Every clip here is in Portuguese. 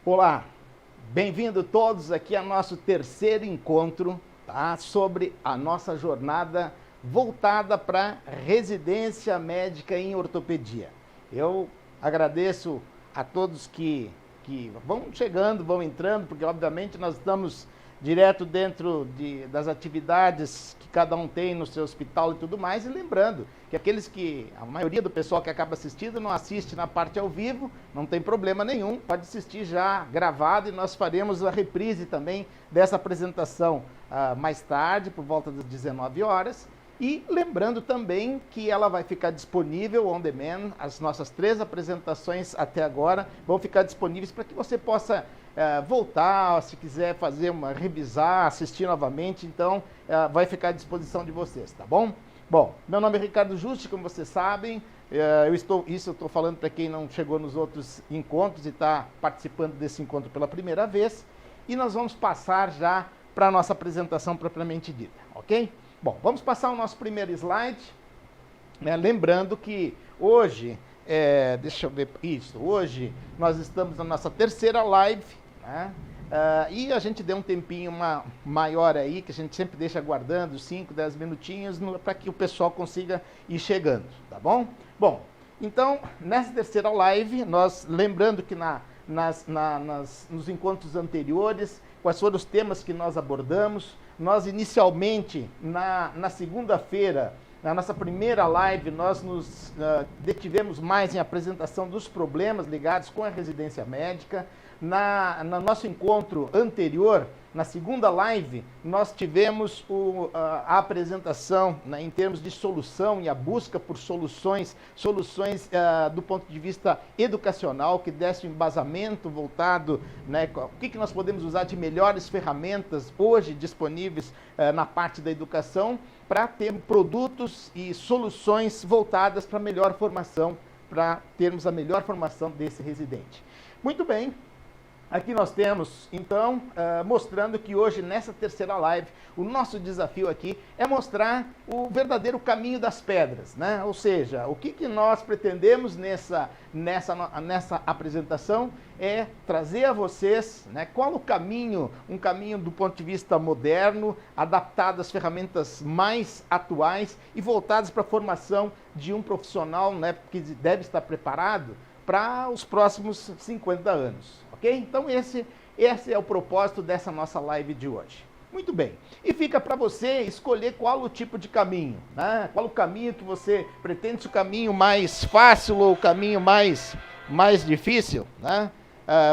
Olá, bem-vindo todos aqui ao nosso terceiro encontro, tá? Sobre a nossa jornada voltada para residência médica em ortopedia. Eu agradeço a todos que vão chegando, vão entrando, porque obviamente nós estamos direto dentro das atividades que cada um tem no seu hospital e tudo mais, e lembrando que a maioria do pessoal que acaba assistindo não assiste na parte ao vivo, não tem problema nenhum, pode assistir já gravado e nós faremos a reprise também dessa apresentação mais tarde, por volta das 19 horas, e lembrando também que ela vai ficar disponível on demand, as nossas 3 apresentações até agora vão ficar disponíveis para que você possa voltar, se quiser revisar, assistir novamente, então vai ficar à disposição de vocês, tá bom? Bom, meu nome é Ricardo Juste, como vocês sabem, eu estou falando para quem não chegou nos outros encontros e está participando desse encontro pela primeira vez, e nós vamos passar já para a nossa apresentação propriamente dita, ok? Bom, vamos passar o nosso primeiro slide, né? Lembrando que hoje, deixa eu ver isso, hoje nós estamos na nossa terceira live, né? E a gente deu um tempinho maior aí, que a gente sempre deixa aguardando 5, 10 minutinhos para que o pessoal consiga ir chegando, tá bom? Bom, então, nessa terceira live, nós lembrando que nos encontros anteriores, quais foram os temas que nós abordamos, nós inicialmente, na segunda-feira, na nossa primeira live, nós nos detivemos mais em apresentação dos problemas ligados com a residência médica. No nosso encontro anterior, na segunda live, nós tivemos a apresentação, né, em termos de solução e a busca por soluções do ponto de vista educacional, que desse um embasamento voltado, né, o que nós podemos usar de melhores ferramentas hoje disponíveis na parte da educação, para ter produtos e soluções voltadas para a melhor formação, para termos a melhor formação desse residente. Muito bem. Aqui nós temos, então, mostrando que hoje, nessa terceira live, o nosso desafio aqui é mostrar o verdadeiro caminho das pedras, né? Ou seja, o que nós pretendemos nessa apresentação é trazer a vocês, né, qual o caminho, um caminho do ponto de vista moderno, adaptado às ferramentas mais atuais e voltadas para a formação de um profissional, né, que deve estar preparado para os próximos 50 anos. Ok? Então esse é o propósito dessa nossa live de hoje. Muito bem. E fica para você escolher qual o tipo de caminho, né? Qual o caminho que você pretende, se o caminho mais fácil ou o caminho mais difícil, né?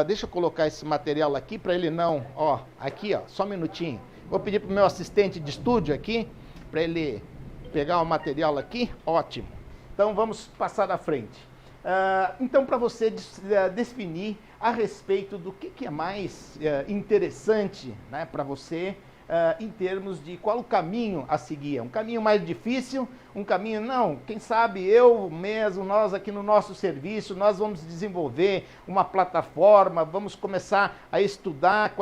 Deixa eu colocar esse material aqui para ele não... aqui, só um minutinho. Vou pedir para o meu assistente de estúdio aqui, para ele pegar o material aqui. Ótimo. Então vamos passar à frente. Então, para você definir a respeito do que é mais interessante, né, para você, em termos de qual o caminho a seguir. Um caminho mais difícil, um caminho, não, quem sabe eu mesmo, nós aqui no nosso serviço, nós vamos desenvolver uma plataforma, vamos começar a estudar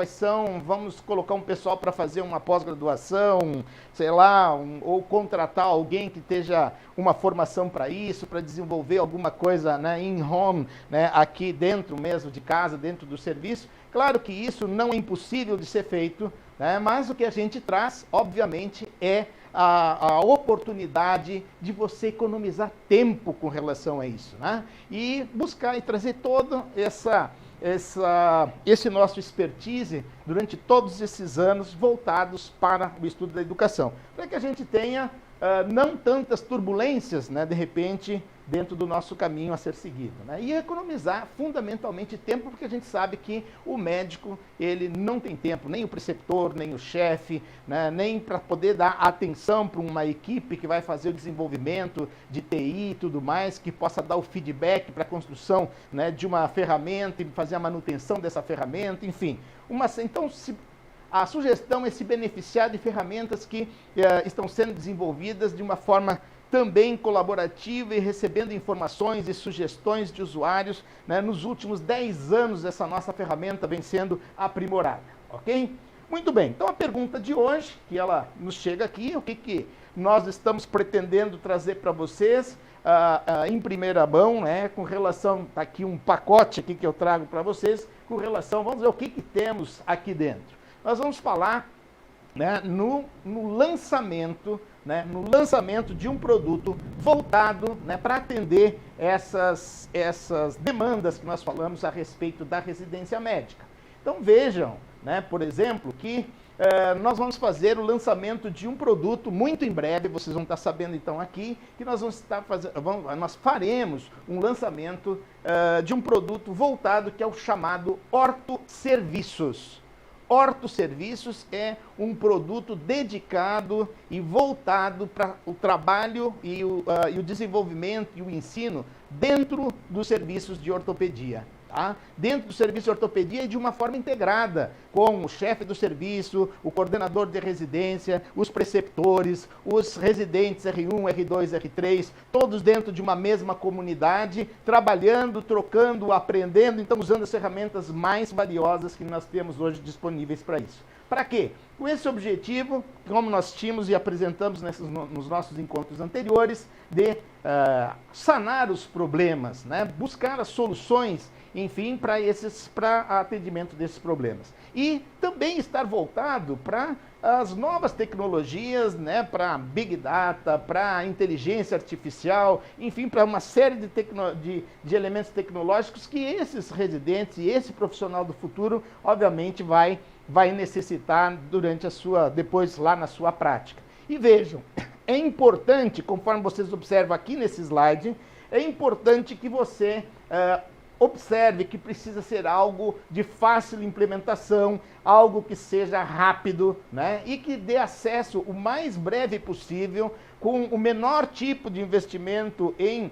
vamos colocar um pessoal para fazer uma pós-graduação, sei lá, ou contratar alguém que esteja uma formação para isso, para desenvolver alguma coisa, né, in home, né, aqui dentro mesmo de casa, dentro do serviço. Claro que isso não é impossível de ser feito, né, mas o que a gente traz, obviamente, é a oportunidade de você economizar tempo com relação a isso, né? E buscar e trazer todo esse nosso expertise durante todos esses anos voltados para o estudo da educação, para que a gente tenha não tantas turbulências, né, de repente, dentro do nosso caminho a ser seguido, né? E economizar fundamentalmente tempo, porque a gente sabe que o médico, ele não tem tempo, nem o preceptor, nem o chefe, né, nem para poder dar atenção para uma equipe que vai fazer o desenvolvimento de TI e tudo mais, que possa dar o feedback para a construção, né, de uma ferramenta e fazer a manutenção dessa ferramenta, enfim. Então, a sugestão é se beneficiar de ferramentas que estão sendo desenvolvidas de uma forma também colaborativa e recebendo informações e sugestões de usuários, né? Nos últimos 10 anos, essa nossa ferramenta vem sendo aprimorada, ok? Muito bem, então a pergunta de hoje, que ela nos chega aqui, o que nós estamos pretendendo trazer para vocês, em primeira mão, né, com relação, está aqui um pacote aqui que eu trago para vocês, com relação, vamos ver o que temos aqui dentro. Nós vamos falar, né, no lançamento de um produto voltado, né, para atender essas demandas que nós falamos a respeito da residência médica. Então vejam, né, por exemplo, que nós vamos fazer o lançamento de um produto muito em breve, vocês vão estar sabendo então aqui, que nós vamos estar fazendo, nós faremos um lançamento de um produto voltado que é o chamado Ortoserviços. Ortoserviços é um produto dedicado e voltado para o trabalho e o desenvolvimento e o ensino dentro dos serviços de ortopedia. Tá? Dentro do serviço de ortopedia e de uma forma integrada, com o chefe do serviço, o coordenador de residência, os preceptores, os residentes R1, R2, R3, todos dentro de uma mesma comunidade, trabalhando, trocando, aprendendo, então usando as ferramentas mais valiosas que nós temos hoje disponíveis para isso. Para quê? Com esse objetivo, como nós tínhamos e apresentamos nos nossos encontros anteriores, de sanar os problemas, né? Buscar as soluções, enfim, para atendimento desses problemas. E também estar voltado para as novas tecnologias, né, para Big Data, para inteligência artificial, enfim, para uma série de elementos tecnológicos que esses residentes e esse profissional do futuro, obviamente, vai necessitar depois lá na sua prática. E vejam, é importante, conforme vocês observam aqui nesse slide, é importante que você observe que precisa ser algo de fácil implementação, algo que seja rápido, né? E que dê acesso o mais breve possível, com o menor tipo de investimento em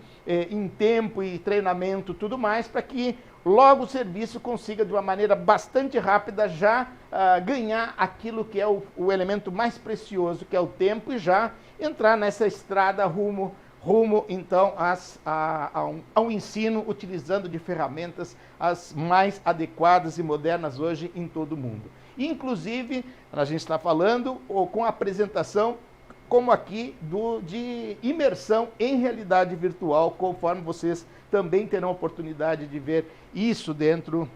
tempo e treinamento, tudo mais, para que logo o serviço consiga, de uma maneira bastante rápida, já ganhar aquilo que é o elemento mais precioso, que é o tempo, e já entrar nessa estrada rumo então ao ensino, utilizando de ferramentas as mais adequadas e modernas hoje em todo o mundo. Inclusive, a gente está falando com a apresentação, como aqui, de imersão em realidade virtual, conforme vocês também terão oportunidade de ver isso dentro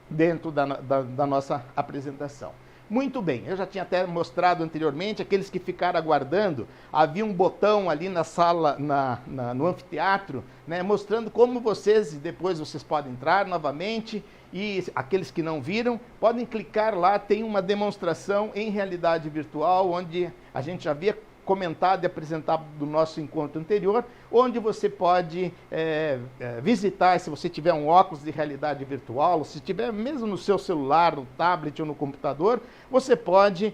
da nossa apresentação. Muito bem, eu já tinha até mostrado anteriormente, aqueles que ficaram aguardando, havia um botão ali na sala, no anfiteatro, né, mostrando como depois vocês podem entrar novamente, e aqueles que não viram, podem clicar lá, tem uma demonstração em realidade virtual, onde a gente já havia comentado e apresentado do nosso encontro anterior, onde você pode visitar, se você tiver um óculos de realidade virtual, se tiver mesmo no seu celular, no tablet ou no computador, você pode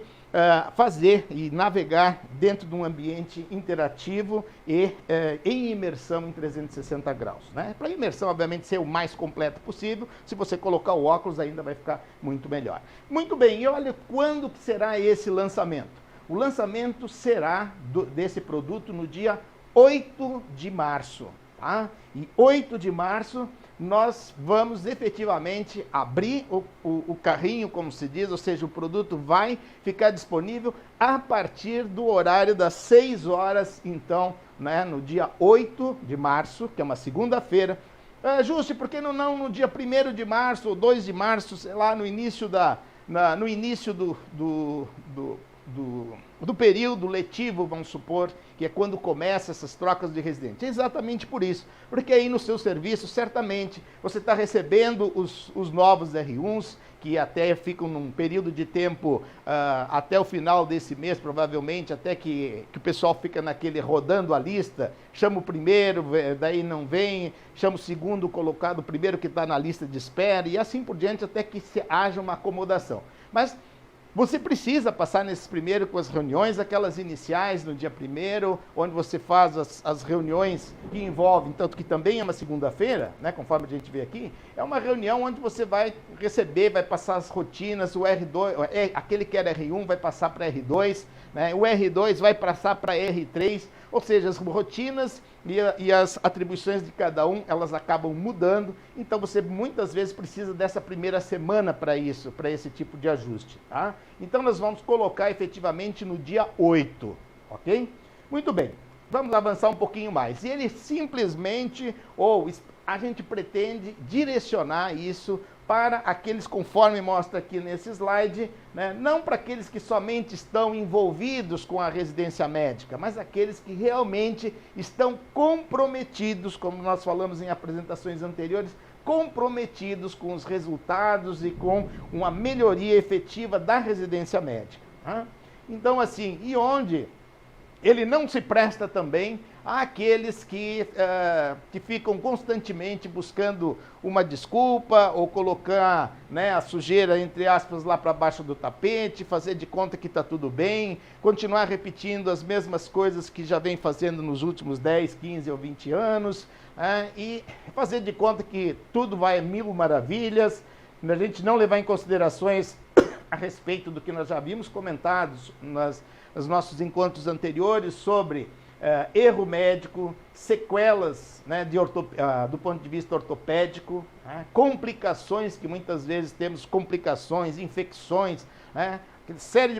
fazer e navegar dentro de um ambiente interativo e em imersão em 360 graus. Né? Para a imersão, obviamente, ser o mais completo possível, se você colocar o óculos ainda vai ficar muito melhor. Muito bem, e olha quando que será esse lançamento. O lançamento será desse produto no dia 8 de março. Tá? E 8 de março nós vamos efetivamente abrir o carrinho, como se diz, ou seja, o produto vai ficar disponível a partir do horário das 6 horas, então, né, no dia 8 de março, que é uma segunda-feira. Juste, por que não no dia 1º de março ou 2 de março, sei lá, no início do período letivo, vamos supor, que é quando começa essas trocas de residentes. É exatamente por isso, porque aí no seu serviço, certamente, você está recebendo os novos R1s, que até ficam num período de tempo, até o final desse mês, provavelmente, até que o pessoal fica rodando a lista, chama o primeiro, daí não vem, chama o segundo colocado, o primeiro que está na lista de espera, e assim por diante, até que haja uma acomodação. Mas você precisa passar nesses primeiros com as reuniões, aquelas iniciais no dia 1º, onde você faz as reuniões que envolvem, tanto que também é uma segunda-feira, né, conforme a gente vê aqui, é uma reunião onde você vai receber, vai passar as rotinas, o R2, aquele que era R1 vai passar para R2, né, o R2 vai passar para R3, ou seja, as rotinas e as atribuições de cada um, elas acabam mudando, então você muitas vezes precisa dessa primeira semana para isso, para esse tipo de ajuste, tá? Então nós vamos colocar efetivamente no dia 8, ok? Muito bem. vamos avançar um pouquinho mais. E ele simplesmente, ou a gente pretende direcionar isso para aqueles, conforme mostra aqui nesse slide, né, não para aqueles que somente estão envolvidos com a residência médica, mas aqueles que realmente estão comprometidos, como nós falamos em apresentações anteriores, comprometidos com os resultados e com uma melhoria efetiva da residência médica. Né? Então, assim, e onde ele não se presta também àqueles que ficam constantemente buscando uma desculpa ou colocar, né, a sujeira, entre aspas, lá para baixo do tapete, fazer de conta que está tudo bem, continuar repetindo as mesmas coisas que já vem fazendo nos últimos 10, 15 ou 20 anos, e fazer de conta que tudo vai a mil maravilhas, a gente não levar em considerações a respeito do que nós já havíamos comentado nos nossos encontros anteriores sobre erro médico, sequelas, né, do ponto de vista ortopédico, né, complicações, que muitas vezes temos complicações, infecções, né,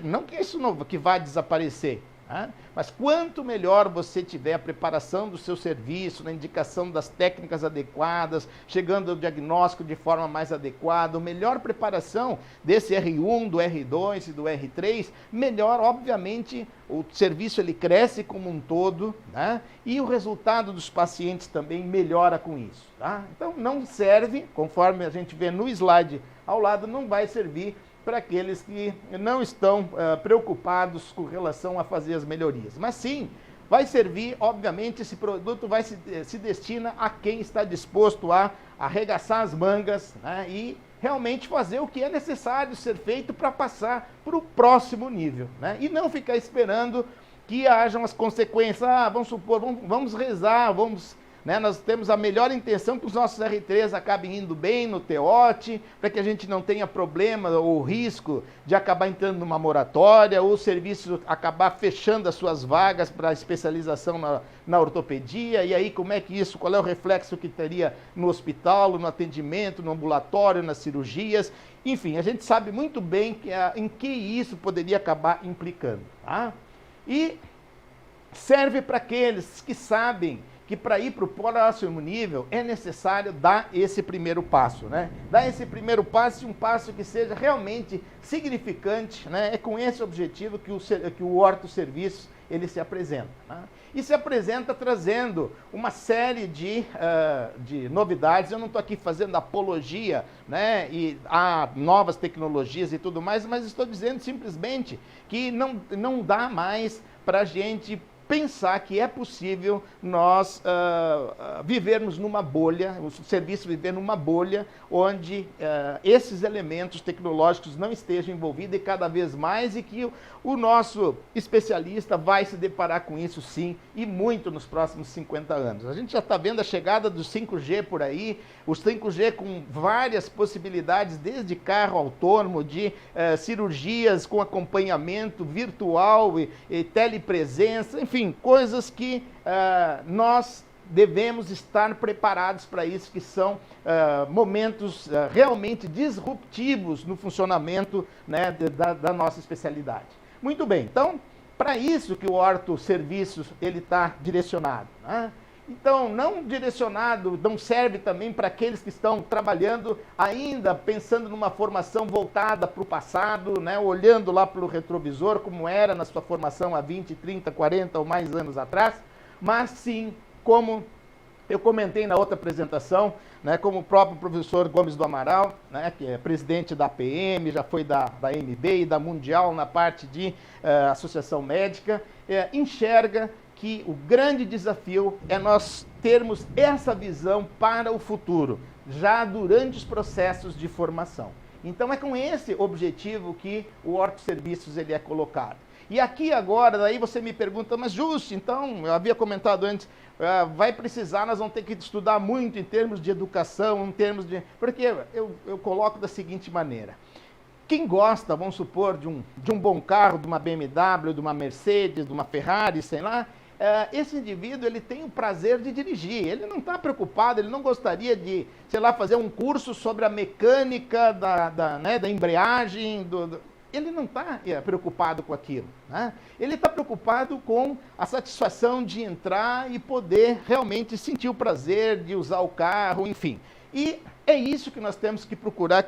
não que isso não que vai desaparecer, né, mas quanto melhor você tiver a preparação do seu serviço, na indicação das técnicas adequadas, chegando ao diagnóstico de forma mais adequada, melhor preparação desse R1, do R2 e do R3, melhor, obviamente, o serviço ele cresce como um todo, né? E o resultado dos pacientes também melhora com isso. Tá? Então, não serve, conforme a gente vê no slide ao lado, não vai servir para aqueles que não estão preocupados com relação a fazer as melhorias. Mas sim, vai servir, obviamente, esse produto vai se destina a quem está disposto a arregaçar as mangas, né, e realmente fazer o que é necessário ser feito para passar para o próximo nível, né, e não ficar esperando que hajam as consequências. Vamos supor, vamos rezar, né, nós temos a melhor intenção que os nossos R3 acabem indo bem no TEOT, para que a gente não tenha problema ou risco de acabar entrando numa moratória, ou o serviço acabar fechando as suas vagas para especialização na ortopedia, e aí como é que isso, qual é o reflexo que teria no hospital, no atendimento, no ambulatório, nas cirurgias, enfim, a gente sabe muito bem em que isso poderia acabar implicando. Tá? E serve para aqueles que sabem que para ir para o próximo nível é necessário dar esse primeiro passo, né? Dar esse primeiro passo e um passo que seja realmente significante, né? É com esse objetivo que o Orto Serviços ele se apresenta, né? E se apresenta trazendo uma série de novidades. Eu não estou aqui fazendo apologia, né, e a novas tecnologias e tudo mais, mas estou dizendo simplesmente que não dá mais para a gente pensar que é possível nós vivermos numa bolha, o serviço viver numa bolha, onde esses elementos tecnológicos não estejam envolvidos, e cada vez mais, e que o nosso especialista vai se deparar com isso sim, e muito nos próximos 50 anos. A gente já está vendo a chegada do 5G por aí, os 5G com várias possibilidades, desde carro autônomo, de cirurgias com acompanhamento virtual e telepresença, enfim, coisas que nós devemos estar preparados para isso, que são momentos realmente disruptivos no funcionamento, né, da nossa especialidade. Muito bem, então, para isso que o Orto Serviços ele está direcionado, né? Então, não serve também para aqueles que estão trabalhando ainda, pensando numa formação voltada para o passado, né, olhando lá para o retrovisor, como era na sua formação há 20, 30, 40 ou mais anos atrás, mas sim, como eu comentei na outra apresentação, né, como o próprio professor Gomes do Amaral, né, que é presidente da APM, já foi da AMB e da Mundial na parte de associação médica, enxerga que o grande desafio é nós termos essa visão para o futuro, já durante os processos de formação. Então é com esse objetivo que o Orto Serviços ele é colocado. E aqui agora, daí você me pergunta, mas Justo, então, eu havia comentado antes, nós vamos ter que estudar muito em termos de educação, em termos de... Porque eu coloco da seguinte maneira: quem gosta, vamos supor, de um bom carro, de uma BMW, de uma Mercedes, de uma Ferrari, sei lá, esse indivíduo ele tem o prazer de dirigir, ele não está preocupado, ele não gostaria de, sei lá, fazer um curso sobre a mecânica da embreagem, ele não está preocupado com aquilo, né? Ele está preocupado com a satisfação de entrar e poder realmente sentir o prazer de usar o carro, enfim. E é isso que nós temos que procurar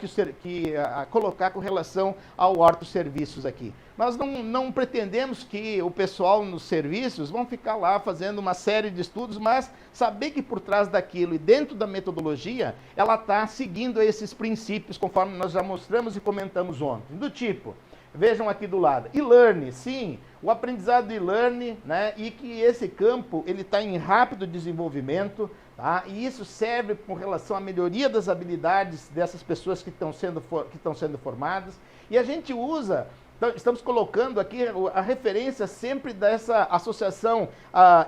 colocar com relação ao horto-serviços aqui. Nós não pretendemos que o pessoal nos serviços vão ficar lá fazendo uma série de estudos, mas saber que por trás daquilo e dentro da metodologia, ela está seguindo esses princípios, conforme nós já mostramos e comentamos ontem. Do tipo, vejam aqui do lado, e-learning, sim, o aprendizado de e-learning, né, e que esse campo ele está em rápido desenvolvimento, tá? E isso serve com relação à melhoria das habilidades dessas pessoas que estão sendo formadas. E a gente usa, então, estamos colocando aqui a referência sempre dessa Associação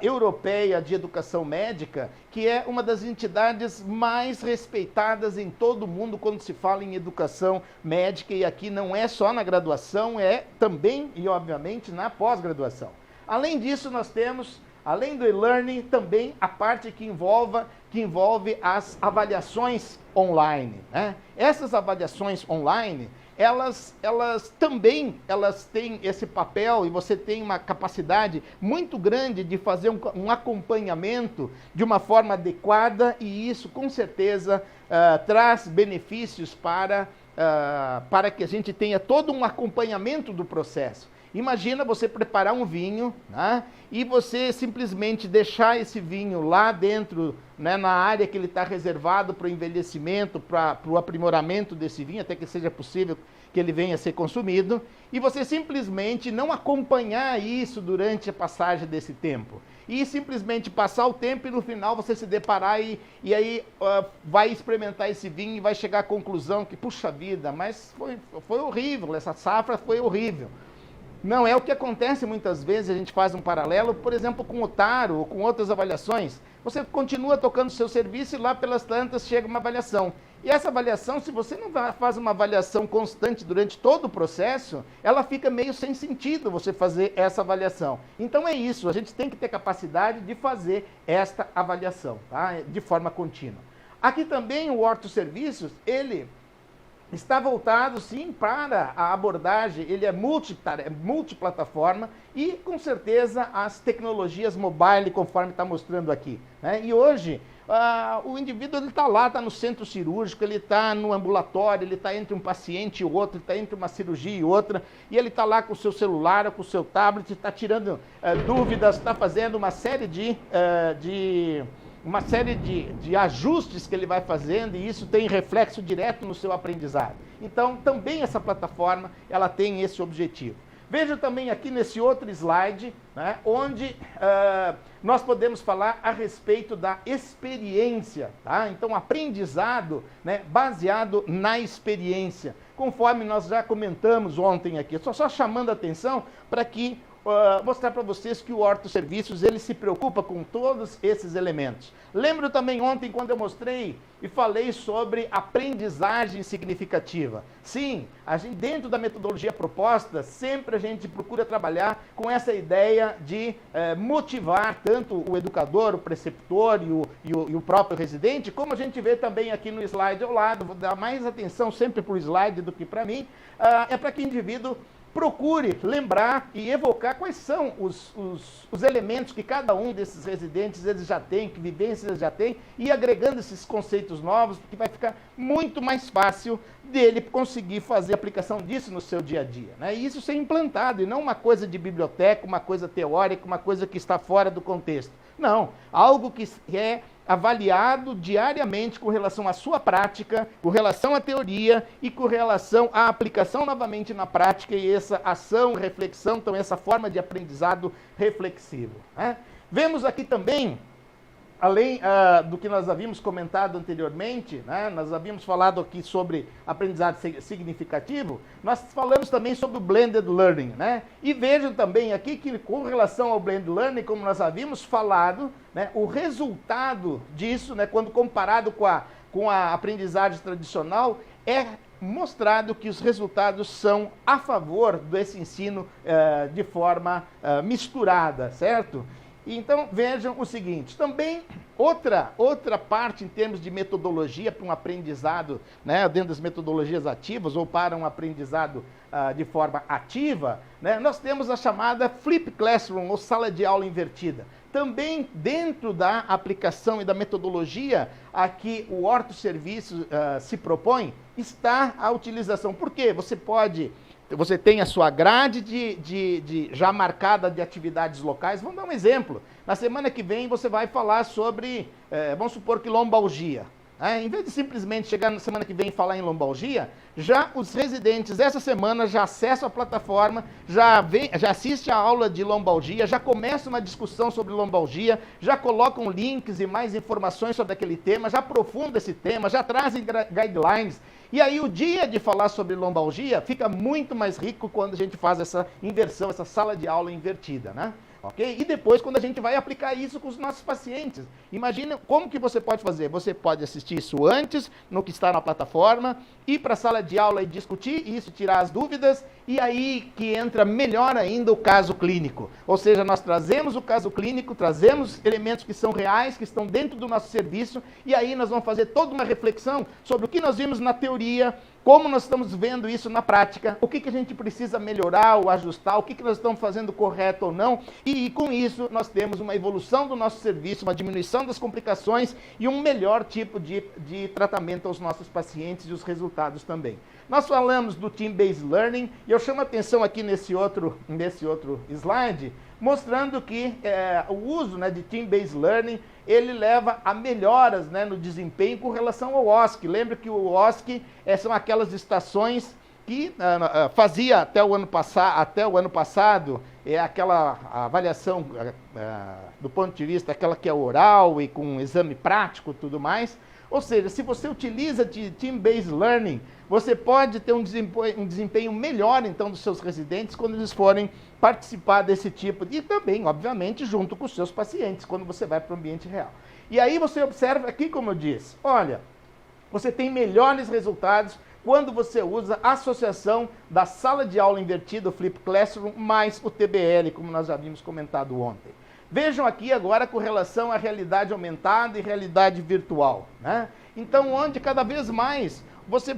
Europeia de Educação Médica, que é uma das entidades mais respeitadas em todo o mundo quando se fala em educação médica, e aqui não é só na graduação, é também e obviamente na pós-graduação. Além disso, nós temos, além do e-learning, também a parte que envolve as avaliações online, né? Essas avaliações online, elas também têm esse papel, e você tem uma capacidade muito grande de fazer um acompanhamento de uma forma adequada, e isso com certeza traz benefícios para que a gente tenha todo um acompanhamento do processo. Imagina você preparar um vinho, né, e você simplesmente deixar esse vinho lá dentro, né, na área que ele está reservado para o envelhecimento, para o aprimoramento desse vinho, até que seja possível que ele venha a ser consumido, e você simplesmente não acompanhar isso durante a passagem desse tempo. E simplesmente passar o tempo e no final você se deparar e aí vai experimentar esse vinho e vai chegar à conclusão que, puxa vida, mas foi horrível, essa safra foi horrível. Não é o que acontece muitas vezes, a gente faz um paralelo, por exemplo, com o taro ou com outras avaliações. Você continua tocando seu serviço e lá pelas tantas chega uma avaliação. E essa avaliação, se você não faz uma avaliação constante durante todo o processo, ela fica meio sem sentido você fazer essa avaliação. Então é isso, a gente tem que ter capacidade de fazer esta avaliação, tá? De forma contínua. Aqui também o Horto Serviços, ele está voltado, sim, para a abordagem, ele é multiplataforma e, com certeza, as tecnologias mobile, conforme está mostrando aqui, né? E hoje, o indivíduo está lá, está no centro cirúrgico, ele está no ambulatório, ele está entre um paciente e outro, está entre uma cirurgia e outra, e ele está lá com o seu celular ou com o seu tablet, está tirando dúvidas, está fazendo uma série de ajustes que ele vai fazendo, e isso tem reflexo direto no seu aprendizado. Então, também essa plataforma, ela tem esse objetivo. Veja também aqui nesse outro slide, né, onde nós podemos falar a respeito da experiência, tá? Então, aprendizado, né, baseado na experiência, conforme nós já comentamos ontem aqui. Só chamando a atenção para que mostrar para vocês que o Horto Serviços ele se preocupa com todos esses elementos. Lembro também ontem quando eu mostrei e falei sobre aprendizagem significativa. Sim, dentro da metodologia proposta, sempre a gente procura trabalhar com essa ideia de motivar tanto o educador, o preceptor e o próprio residente, como a gente vê também aqui no slide ao lado. Vou dar mais atenção sempre para o slide do que para mim, é para que o indivíduo procure lembrar e evocar quais são os elementos que cada um desses residentes eles já tem, que vivências eles já têm, e agregando esses conceitos novos, porque vai ficar muito mais fácil dele conseguir fazer aplicação disso no seu dia a dia, né? E isso ser implantado, e não uma coisa de biblioteca, uma coisa teórica, uma coisa que está fora do contexto. Não, algo que é avaliado diariamente com relação à sua prática, com relação à teoria e com relação à aplicação novamente na prática, e essa ação, reflexão, então essa forma de aprendizado reflexivo, né? Vemos aqui também, além do que nós havíamos comentado anteriormente, né, nós havíamos falado aqui sobre aprendizado significativo, nós falamos também sobre o Blended Learning, né? E vejam também aqui que com relação ao Blended Learning, como nós havíamos falado, né, o resultado disso, né, quando comparado com a aprendizagem tradicional, é mostrado que os resultados são a favor desse ensino de forma misturada, certo? Então, vejam o seguinte, também outra parte em termos de metodologia para um aprendizado, né, dentro das metodologias ativas ou para um aprendizado de forma ativa, né, nós temos a chamada Flip Classroom, ou sala de aula invertida. Também dentro da aplicação e da metodologia a que o Horto Serviços se propõe, está a utilização. Por quê? Você tem a sua grade já marcada de atividades locais. Vamos dar um exemplo. Na semana que vem você vai falar sobre, vamos supor que lombalgia. Em vez de simplesmente chegar na semana que vem e falar em lombalgia, já os residentes dessa semana já acessam a plataforma, já assistem a aula de lombalgia, já começam uma discussão sobre lombalgia, já colocam links e mais informações sobre aquele tema, já aprofundam esse tema, já trazem guidelines. E aí o dia de falar sobre lombalgia fica muito mais rico quando a gente faz essa inversão, essa sala de aula invertida, né? Ok? E depois, quando a gente vai aplicar isso com os nossos pacientes. Imagina como que você pode fazer. Você pode assistir isso antes, no que está na plataforma, ir para a sala de aula e discutir isso, tirar as dúvidas, e aí que entra melhor ainda o caso clínico. Ou seja, nós trazemos o caso clínico, trazemos elementos que são reais, que estão dentro do nosso serviço, e aí nós vamos fazer toda uma reflexão sobre o que nós vimos na teoria, como nós estamos vendo isso na prática, o que a gente precisa melhorar ou ajustar, o que nós estamos fazendo correto ou não, e com isso nós temos uma evolução do nosso serviço, uma diminuição das complicações e um melhor tipo de tratamento aos nossos pacientes e os resultados também. Nós falamos do Team-Based Learning, e eu chamo a atenção aqui nesse outro slide, mostrando que o uso, né, de Team-Based Learning, ele leva a melhoras, né, no desempenho com relação ao OSCE. Lembra que o OSCE são aquelas estações que fazia até o ano passado, aquela avaliação do ponto de vista, aquela que é oral e com exame prático e tudo mais. Ou seja, se você utiliza de Team-Based Learning, você pode ter um desempenho melhor, então, dos seus residentes quando eles forem participar desse tipo, e também, obviamente, junto com os seus pacientes, quando você vai para o ambiente real. E aí você observa aqui, como eu disse, olha, você tem melhores resultados quando você usa a associação da sala de aula invertida, o Flip Classroom, mais o TBL, como nós já havíamos comentado ontem. Vejam aqui agora com relação à realidade aumentada e realidade virtual, né? Então, onde cada vez mais você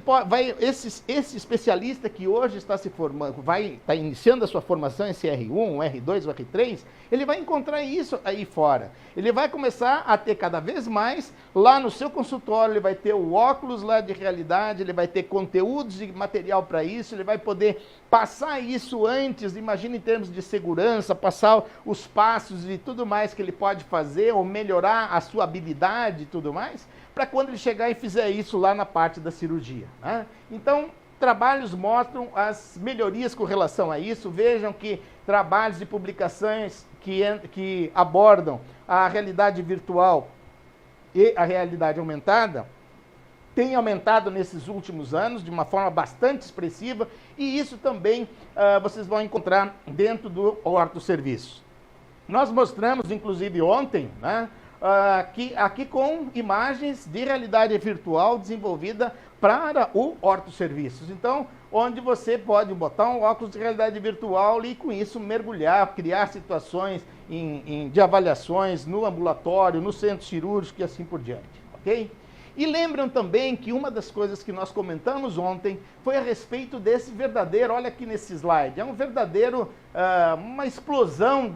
esse especialista que hoje está se formando, está iniciando a sua formação, esse R1, o R2, o R3, ele vai encontrar isso aí fora. Ele vai começar a ter cada vez mais, lá no seu consultório, ele vai ter o óculos lá de realidade, ele vai ter conteúdos e material para isso, ele vai poder passar isso antes, imagina em termos de segurança, passar os passos e tudo mais que ele pode fazer, ou melhorar a sua habilidade e tudo mais, para quando ele chegar e fizer isso lá na parte da cirurgia, né? Então, trabalhos mostram as melhorias com relação a isso. Vejam que trabalhos e publicações que abordam a realidade virtual e a realidade aumentada têm aumentado nesses últimos anos de uma forma bastante expressiva, e isso também vocês vão encontrar dentro do Horto Serviços. Nós mostramos, inclusive ontem, né, aqui com imagens de realidade virtual desenvolvida para o Horto Serviços. Então, onde você pode botar um óculos de realidade virtual e com isso mergulhar, criar situações de avaliações no ambulatório, no centro cirúrgico e assim por diante, ok? E lembram também que uma das coisas que nós comentamos ontem foi a respeito desse verdadeiro, olha aqui nesse slide, é um verdadeiro, uma explosão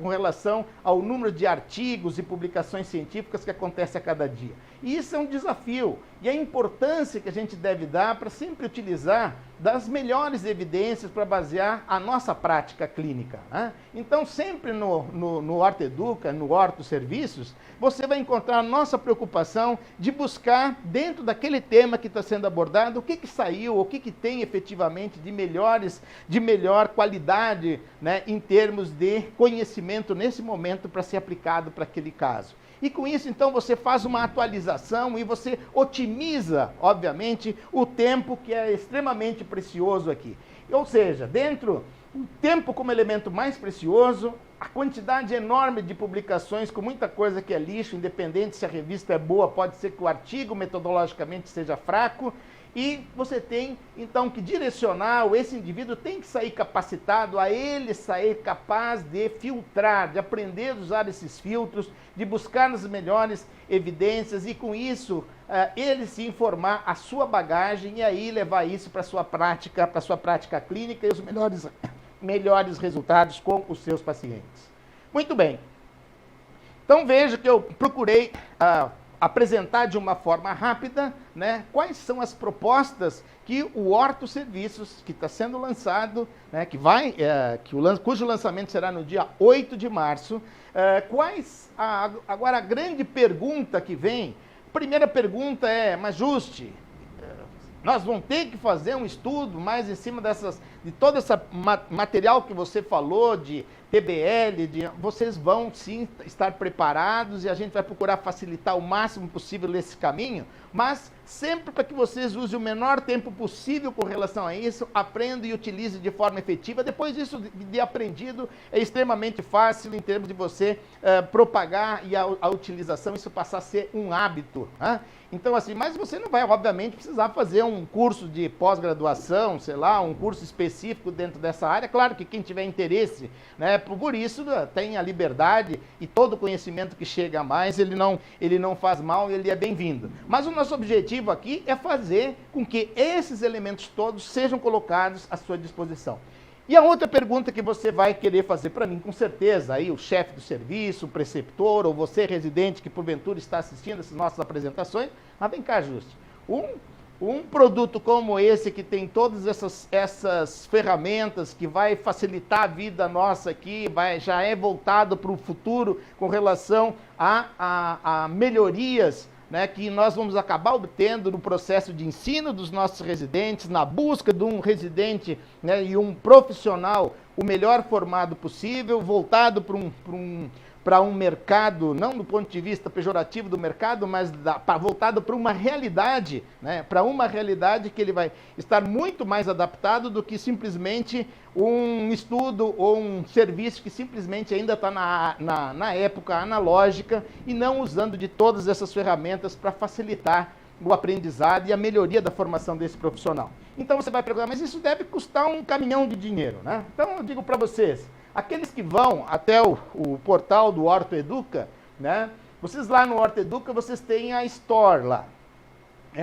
com relação ao número de artigos e publicações científicas que acontece a cada dia. E isso é um desafio, e a importância que a gente deve dar para sempre utilizar das melhores evidências para basear a nossa prática clínica, né? Então, sempre no Horto Educa, no Horto Serviços, você vai encontrar a nossa preocupação de buscar, dentro daquele tema que está sendo abordado, o que saiu, o que tem efetivamente de melhor qualidade, né, em termos de conhecimento nesse momento para ser aplicado para aquele caso. E com isso, então, você faz uma atualização e você otimiza, obviamente, o tempo que é extremamente precioso aqui. Ou seja, o tempo como elemento mais precioso, a quantidade enorme de publicações com muita coisa que é lixo, independente se a revista é boa, pode ser que o artigo metodologicamente seja fraco, e você tem, então, que direcionar, esse indivíduo tem que sair capacitado a ele sair capaz de filtrar, de aprender a usar esses filtros, de buscar as melhores evidências e, com isso, ele se informar a sua bagagem e aí levar isso para a sua prática clínica e os melhores resultados com os seus pacientes. Muito bem. Então, veja que eu procurei apresentar de uma forma rápida, né, quais são as propostas que o Orto Serviços, que está sendo lançado, né, cujo lançamento será no dia 8 de março, agora a grande pergunta que vem, a primeira pergunta é, mas Juste, nós vamos ter que fazer um estudo mais em cima de todo esse material que você falou, de TBL, vocês vão sim estar preparados e a gente vai procurar facilitar o máximo possível esse caminho, mas sempre para que vocês usem o menor tempo possível com relação a isso, aprendam e utilizem de forma efetiva. Depois disso de aprendido, é extremamente fácil em termos de você propagar e a utilização, isso passar a ser um hábito. Né? Então, assim, mas você não vai, obviamente, precisar fazer um curso de pós-graduação, sei lá, um curso específico dentro dessa área. Claro que quem tiver interesse, né, por isso tem a liberdade e todo o conhecimento que chega a mais, ele não faz mal, ele é bem-vindo. Mas o nosso objetivo aqui é fazer com que esses elementos todos sejam colocados à sua disposição. E a outra pergunta que você vai querer fazer para mim, com certeza, aí o chefe do serviço, o preceptor, ou você, residente, que porventura está assistindo essas nossas apresentações, mas vem cá, Juste, um produto como esse, que tem todas essas ferramentas, que vai facilitar a vida nossa aqui, já é voltado para o futuro com relação a melhorias, né, que nós vamos acabar obtendo no processo de ensino dos nossos residentes, na busca de um residente, né, e um profissional o melhor formado possível, voltado para um mercado, não do ponto de vista pejorativo do mercado, mas voltado para uma realidade, né, para uma realidade que ele vai estar muito mais adaptado do que simplesmente um estudo ou um serviço que simplesmente ainda está na época analógica e não usando de todas essas ferramentas para facilitar o aprendizado e a melhoria da formação desse profissional. Então você vai perguntar, mas isso deve custar um caminhão de dinheiro, né? Então eu digo para vocês, aqueles que vão até o portal do Orto Educa, né? Vocês lá no Orto Educa, vocês têm a Store lá.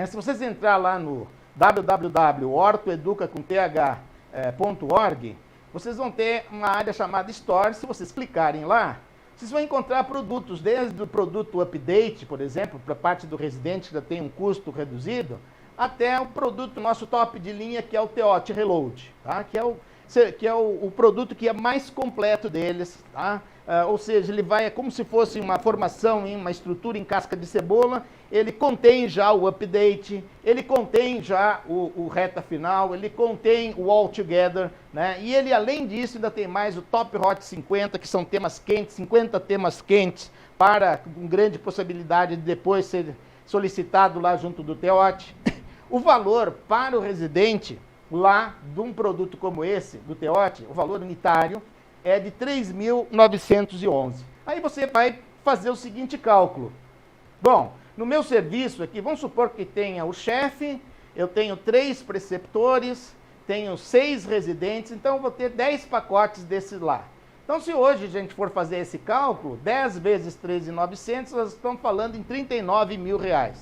Se vocês entrar lá no www.ortoeduca.org, vocês vão ter uma área chamada Store. Se vocês clicarem lá, vocês vão encontrar produtos, desde o produto Update, por exemplo, para a parte do residente que já tem um custo reduzido, até o produto nosso top de linha, que é o TEOT Reload, tá? que é o produto que é mais completo deles, tá? Ou seja, ele é como se fosse uma formação em uma estrutura em casca de cebola, ele contém já o update, ele contém já o reta final, ele contém o all together, né? E ele, além disso, ainda tem mais o Top Hot 50, que são temas quentes, 50 temas quentes, com grande possibilidade de depois ser solicitado lá junto do TEOT. O valor para o residente lá de um produto como esse, do TEOT, o valor unitário é de R$ 3.911. Aí você vai fazer o seguinte cálculo. Bom, no meu serviço aqui, vamos supor que tenha o chefe, eu tenho 3 preceptores, tenho 6 residentes, então eu vou ter 10 pacotes desses lá. Então, se hoje a gente for fazer esse cálculo, 10 vezes 13.900, nós estamos falando em R$ 39 mil, né?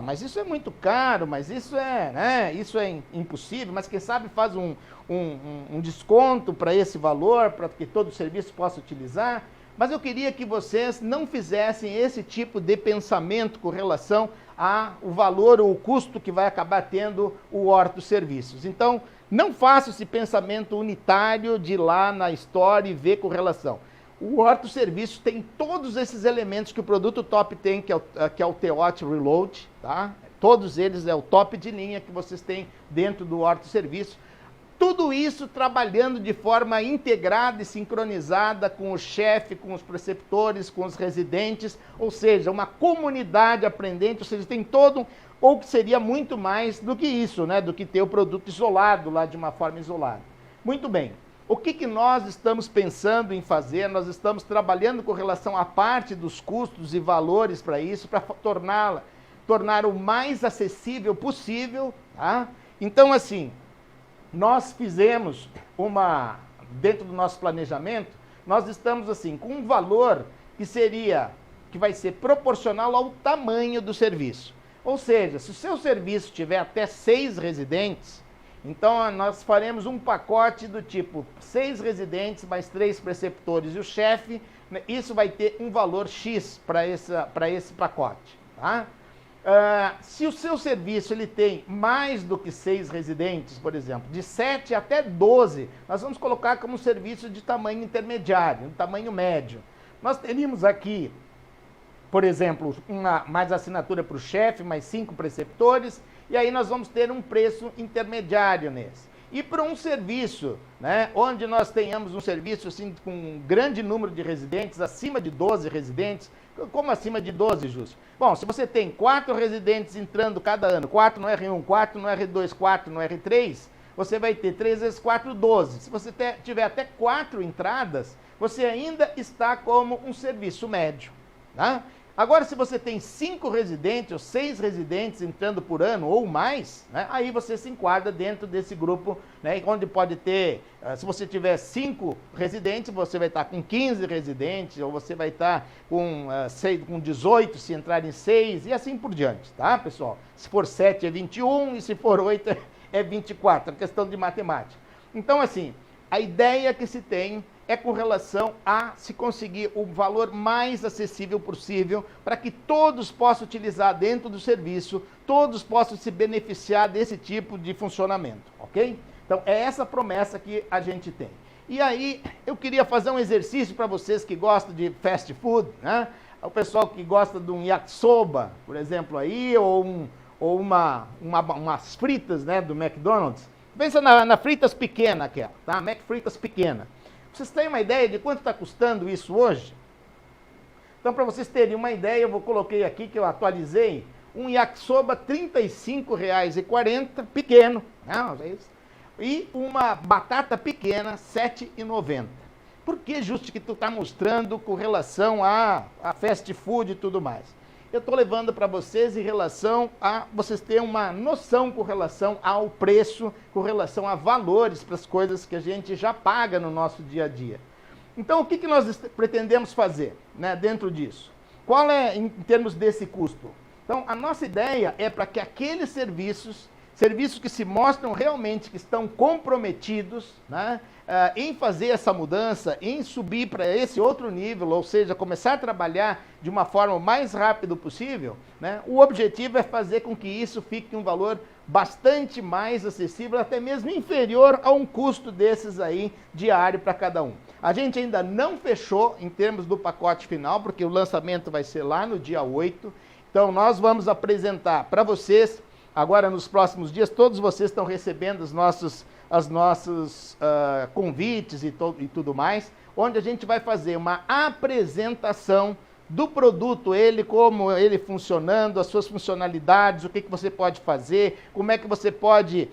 Mas isso é muito caro, mas isso é impossível, mas quem sabe faz um desconto para esse valor, para que todo o serviço possa utilizar. Mas eu queria que vocês não fizessem esse tipo de pensamento com relação ao valor ou o custo que vai acabar tendo o Orto Serviços. Então, não faça esse pensamento unitário de ir lá na Store e ver com relação. O Orto Serviços tem todos esses elementos que o produto top tem, que é o TEOT Reload, tá? Todos eles é o top de linha que vocês têm dentro do Orto Serviços. Tudo isso trabalhando de forma integrada e sincronizada com o chefe, com os preceptores, com os residentes, ou seja, uma comunidade aprendente, ou seja, tem todo, ou que seria muito mais do que isso, né? Do que ter o produto isolado lá de uma forma isolada. Muito bem. O que nós estamos pensando em fazer? Nós estamos trabalhando com relação à parte dos custos e valores para isso, para tornar o mais acessível possível, tá? Então, assim, nós fizemos dentro do nosso planejamento, nós estamos assim, com um valor que vai ser proporcional ao tamanho do serviço. Ou seja, se o seu serviço tiver até 6 residentes, então nós faremos um pacote do tipo 6 residentes mais 3 preceptores e o chefe, né, isso vai ter um valor X para esse pacote, tá? Se o seu serviço ele tem mais do que 6 residentes, por exemplo, de 7 até 12, nós vamos colocar como serviço de tamanho intermediário, um tamanho médio. Nós teríamos aqui, por exemplo, mais assinatura para o chefe, mais 5 preceptores, e aí nós vamos ter um preço intermediário nesse. E para um serviço, né, onde nós tenhamos um serviço assim, com um grande número de residentes, acima de 12 residentes, como acima de 12, Justo? Bom, se você tem 4 residentes entrando cada ano, 4 no R1, 4 no R2, 4 no R3, você vai ter 3 vezes 4, 12. Se você tiver até 4 entradas, você ainda está como um serviço médio, tá? Agora, se você tem 5 residentes ou 6 residentes entrando por ano ou mais, né, aí você se enquadra dentro desse grupo, né, onde pode ter, se você tiver 5 residentes, você vai estar com 15 residentes, ou você vai estar com 18 se entrar em 6, e assim por diante, tá, pessoal? Se for 7 é 21 e se for 8 é 24, é questão de matemática. Então, assim, a ideia que se tem é com relação a se conseguir o valor mais acessível possível para que todos possam utilizar dentro do serviço, todos possam se beneficiar desse tipo de funcionamento, ok? Então, é essa promessa que a gente tem. E aí, eu queria fazer um exercício para vocês que gostam de fast food, né? O pessoal que gosta de um yakisoba, por exemplo, aí, ou umas fritas, né, do McDonald's. Pensa na fritas pequena aquela, tá? Mac fritas pequena. Vocês têm uma ideia de quanto está custando isso hoje? Então, para vocês terem uma ideia, eu coloquei aqui que eu atualizei um yakisoba R$ 35,40, pequeno, né? E uma batata pequena R$ 7,90. Por que, Justo, que tu está mostrando com relação a fast food e tudo mais? Eu estou levando para vocês em relação a vocês terem uma noção com relação ao preço, com relação a valores para as coisas que a gente já paga no nosso dia a dia. Então, o que nós pretendemos fazer, né, dentro disso? Qual é, em termos desse custo? Então, a nossa ideia é para que aqueles serviços que se mostram realmente que estão comprometidos, né, em fazer essa mudança, em subir para esse outro nível, ou seja, começar a trabalhar de uma forma o mais rápido possível, né, o objetivo é fazer com que isso fique um valor bastante mais acessível, até mesmo inferior a um custo desses aí diário para cada um. A gente ainda não fechou em termos do pacote final, porque o lançamento vai ser lá no dia 8, então nós vamos apresentar para vocês. Agora, nos próximos dias, todos vocês estão recebendo os nossos convites e tudo mais, onde a gente vai fazer uma apresentação do produto, como ele funcionando, as suas funcionalidades, o que você pode fazer, como é que você pode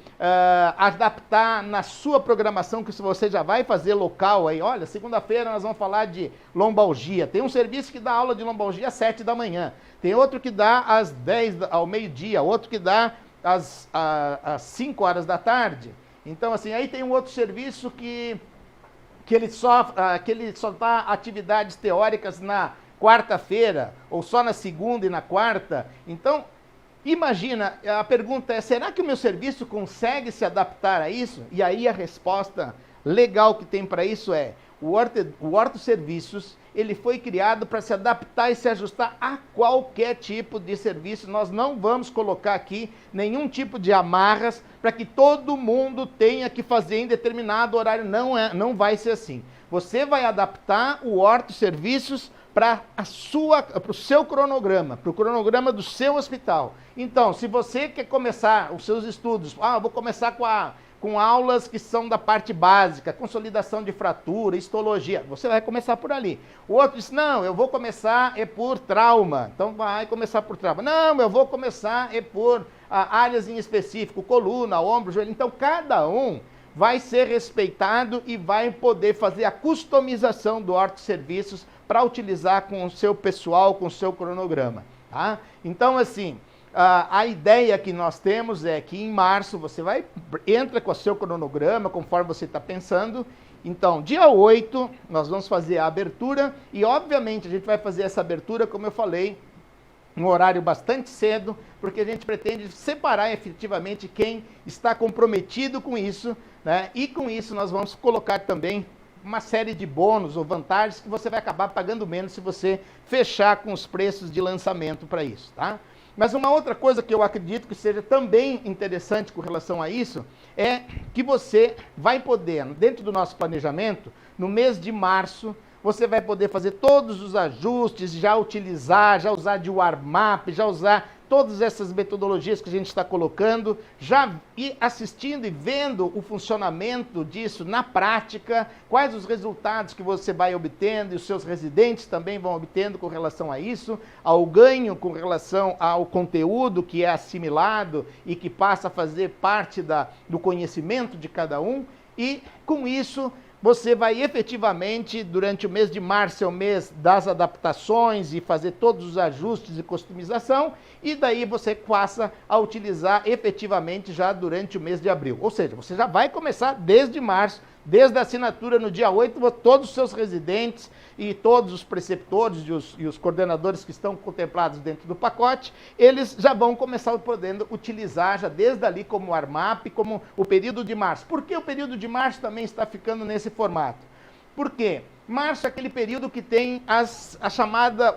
adaptar na sua programação, que se você já vai fazer local aí, olha, segunda-feira nós vamos falar de lombalgia, tem um serviço que dá aula de lombalgia às 7 da manhã, tem outro que dá às 10 ao meio-dia, outro que dá às 5 horas da tarde. Então, assim, aí tem um outro serviço que ele só dá atividades teóricas na quarta-feira, ou só na segunda e na quarta. Então, imagina, a pergunta é, será que o meu serviço consegue se adaptar a isso? E aí a resposta legal que tem para isso é, o Horto Serviços, ele foi criado para se adaptar e se ajustar a qualquer tipo de serviço. Nós não vamos colocar aqui nenhum tipo de amarras para que todo mundo tenha que fazer em determinado horário. Não vai ser assim. Você vai adaptar o Horto Serviços para o seu cronograma, para o cronograma do seu hospital. Então, se você quer começar os seus estudos, eu vou começar com aulas que são da parte básica, consolidação de fratura, histologia, você vai começar por ali. O outro diz, não, eu vou começar por trauma, então vai começar por trauma. Não, eu vou começar por áreas em específico, coluna, ombro, joelho. Então, cada um vai ser respeitado e vai poder fazer a customização do horto-serviços para utilizar com o seu pessoal, com o seu cronograma. Tá? Então, assim, a ideia que nós temos é que em março você entra com o seu cronograma, conforme você está pensando. Então, dia 8, nós vamos fazer a abertura e, obviamente, a gente vai fazer essa abertura, como eu falei, um horário bastante cedo, porque a gente pretende separar efetivamente quem está comprometido com isso, né? E com isso nós vamos colocar também uma série de bônus ou vantagens que você vai acabar pagando menos se você fechar com os preços de lançamento para isso, tá? Mas uma outra coisa que eu acredito que seja também interessante com relação a isso é que você vai poder, dentro do nosso planejamento, no mês de março, você vai poder fazer todos os ajustes, já usar de warm-up, já usar todas essas metodologias que a gente está colocando, já ir assistindo e vendo o funcionamento disso na prática, quais os resultados que você vai obtendo e os seus residentes também vão obtendo com relação a isso, ao ganho com relação ao conteúdo que é assimilado e que passa a fazer parte do conhecimento de cada um, e com isso você vai efetivamente, durante o mês de março, é o mês das adaptações e fazer todos os ajustes e customização, e daí você passa a utilizar efetivamente já durante o mês de abril. Ou seja, você já vai começar desde março, desde a assinatura no dia 8, todos os seus residentes e todos os preceptores e os coordenadores que estão contemplados dentro do pacote, eles já vão começar podendo utilizar já desde ali como armap, como o período de março. Por que o período de março também está ficando nesse formato? Por quê? Março é aquele período que tem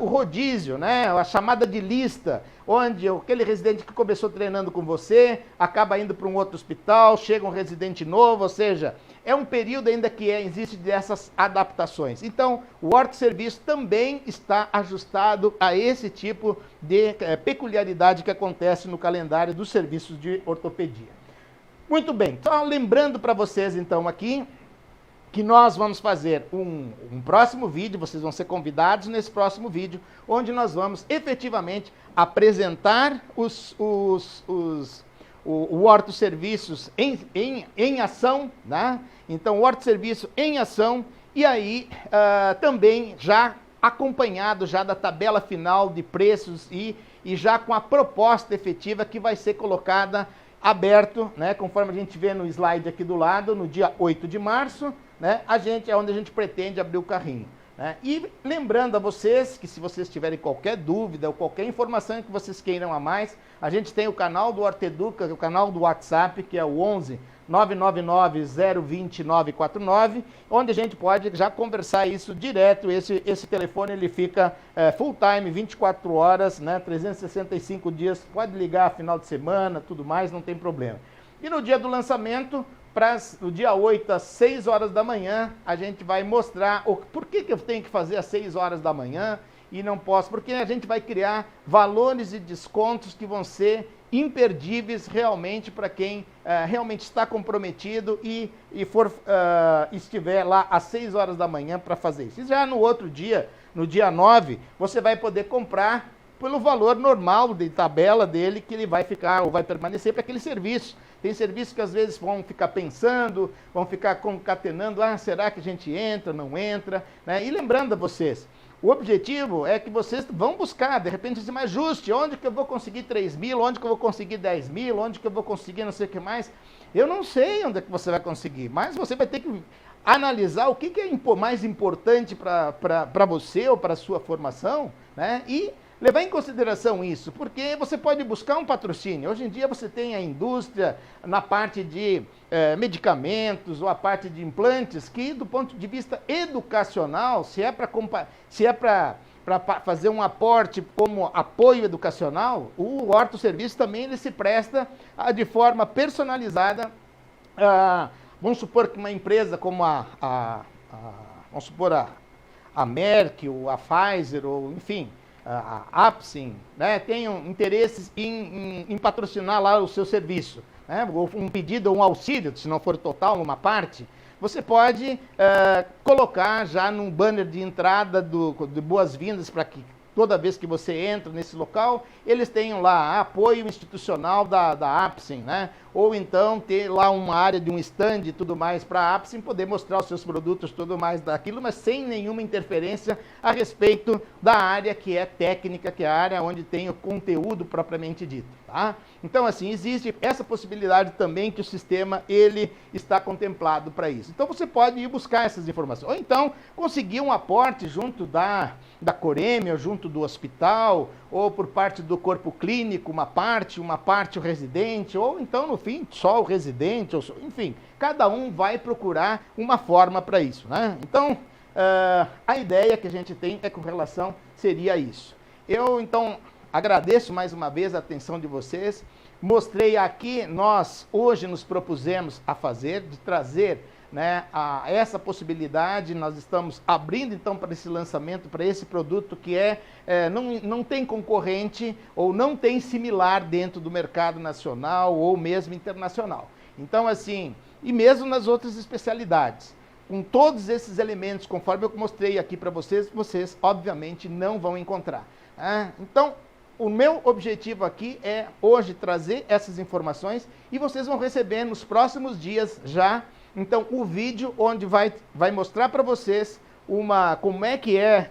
o rodízio, né? A chamada de lista, onde aquele residente que começou treinando com você, acaba indo para um outro hospital, chega um residente novo, ou seja, é um período ainda que existe dessas adaptações. Então, o horto-serviço também está ajustado a esse tipo de peculiaridade que acontece no calendário dos serviços de ortopedia. Muito bem, só lembrando para vocês então aqui, que nós vamos fazer um próximo vídeo, vocês vão ser convidados nesse próximo vídeo, onde nós vamos efetivamente apresentar o horto-serviços em ação, né? Então, o horto-serviço em ação, e aí também já acompanhado já da tabela final de preços e já com a proposta efetiva que vai ser colocada aberto, né? Conforme a gente vê no slide aqui do lado, no dia 8 de março, né? É onde a gente pretende abrir o carrinho. Né? E lembrando a vocês que se vocês tiverem qualquer dúvida ou qualquer informação que vocês queiram a mais, a gente tem o canal do Horteduca, o canal do WhatsApp, que é o 11 999 020 949, onde a gente pode já conversar isso direto. Esse telefone ele fica full time, 24 horas, né? 365 dias, pode ligar final de semana, tudo mais, não tem problema. E no dia do lançamento, no dia 8, às 6 horas da manhã, a gente vai mostrar por que eu tenho que fazer às 6 horas da manhã e não posso, porque a gente vai criar valores e descontos que vão ser imperdíveis realmente para quem realmente está comprometido e estiver lá às 6 horas da manhã para fazer isso. E já no outro dia, no dia 9, você vai poder comprar pelo valor normal de tabela dele, que ele vai ficar ou vai permanecer para aquele serviço. Tem serviços que às vezes vão ficar pensando, vão ficar concatenando, será que a gente entra, não entra? Né? E lembrando a vocês, o objetivo é que vocês vão buscar, de repente, dizer, mas Juste, onde que eu vou conseguir 3 mil, onde que eu vou conseguir 10 mil, onde que eu vou conseguir não sei o que mais? Eu não sei onde é que você vai conseguir, mas você vai ter que analisar o que é mais importante para você ou para a sua formação, né? E levar em consideração isso, porque você pode buscar um patrocínio. Hoje em dia você tem a indústria na parte de medicamentos ou a parte de implantes, que do ponto de vista educacional, se é para fazer um aporte como apoio educacional, o horto-serviço também ele se presta de forma personalizada. Vamos supor que uma empresa como vamos supor a Merck, ou a Pfizer, ou enfim, a Apsin, né, tenham interesses em patrocinar lá o seu serviço, né, ou um pedido ou um auxílio, se não for total, uma parte, você pode colocar já num banner de entrada de boas-vindas para que toda vez que você entra nesse local, eles tenham lá apoio institucional da Apsim, né? Ou então ter lá uma área de um stand e tudo mais para a Apsim poder mostrar os seus produtos, tudo mais daquilo, mas sem nenhuma interferência a respeito da área que é técnica, que é a área onde tem o conteúdo propriamente dito, tá? Então, assim, existe essa possibilidade também que o sistema, ele está contemplado para isso. Então, você pode ir buscar essas informações. Ou então, conseguir um aporte junto da Coreme, ou junto do hospital, ou por parte do corpo clínico, uma parte o residente, ou então, no fim, só o residente, enfim, cada um vai procurar uma forma para isso, né? Então, a ideia que a gente tem com relação seria isso. Eu, então, agradeço mais uma vez a atenção de vocês. Mostrei aqui, nós hoje nos propusemos a fazer, de trazer, né, essa possibilidade. Nós estamos abrindo então para esse lançamento, para esse produto que não tem concorrente ou não tem similar dentro do mercado nacional ou mesmo internacional. Então, assim, e mesmo nas outras especialidades. Com todos esses elementos, conforme eu mostrei aqui para vocês, vocês obviamente não vão encontrar. Então, o meu objetivo aqui é hoje trazer essas informações e vocês vão receber nos próximos dias já, então, o vídeo onde vai mostrar para vocês como é que é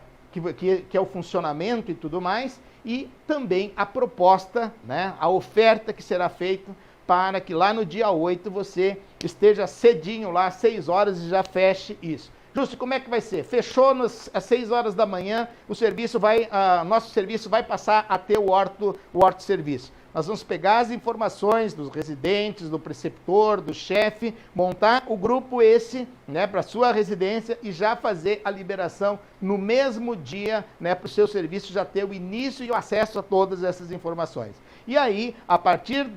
o funcionamento e tudo mais, e também a proposta, né, a oferta que será feita para que lá no dia 8 você esteja cedinho lá, às 6 horas, e já feche isso. Justo, como é que vai ser? Fechou às 6 horas da manhã, nosso serviço vai passar a ter o Orto Serviço. Nós vamos pegar as informações dos residentes, do preceptor, do chefe, montar o grupo né, para a sua residência e já fazer a liberação no mesmo dia, né, para o seu serviço já ter o início e o acesso a todas essas informações. E aí, a partir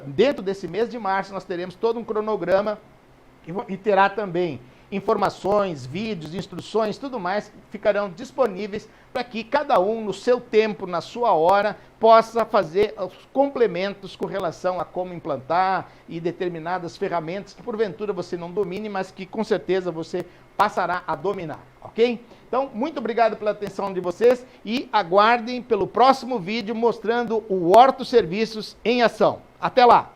dentro desse mês de março, nós teremos todo um cronograma e terá também informações, vídeos, instruções, tudo mais ficarão disponíveis para que cada um, no seu tempo, na sua hora, possa fazer os complementos com relação a como implantar e determinadas ferramentas que porventura você não domine, mas que com certeza você passará a dominar, ok? Então, muito obrigado pela atenção de vocês e aguardem pelo próximo vídeo mostrando o Orto Serviços em ação. Até lá!